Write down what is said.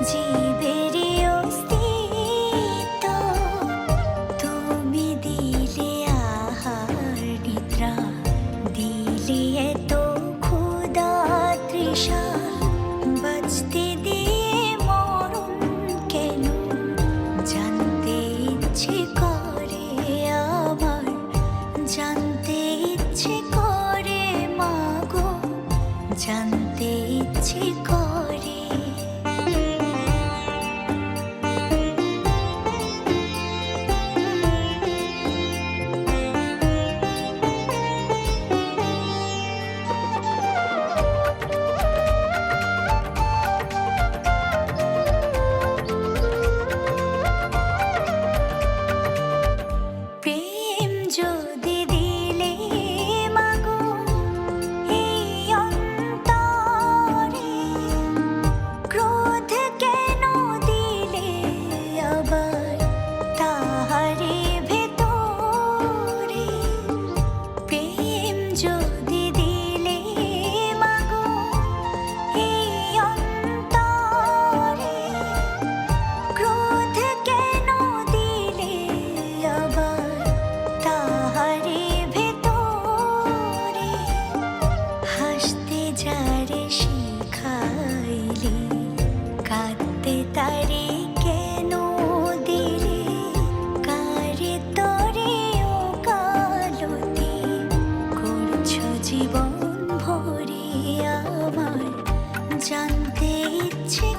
জীবেরই অস্তিত্ব তুমি দিলে আহার নিদ্রা, দিলে এত ক্ষুধা তৃষা, বাঁচতে দিয়ে মরণ কেন জানতে ইচ্ছে করে আমার, জানতে ইচ্ছে করে মাগো, জানতে ইচ্ছে করে। প্রেম যদি দিলে মাগো এই অন্তরে, ক্রোধ কেন দিলে আবার তাহারে ভেতরে? প্রেম যদি দিলে মাগো এই অন্তরে, ক্রোধ কেন দিলে আবার তাহারে ভেতরে? হাসতে যারে শিখাইলে, কাঁদতে তারে কেন দিলে? কারে তরে ও কালতি করছো জীবন ভরে আমার, জানতে ইচ্ছে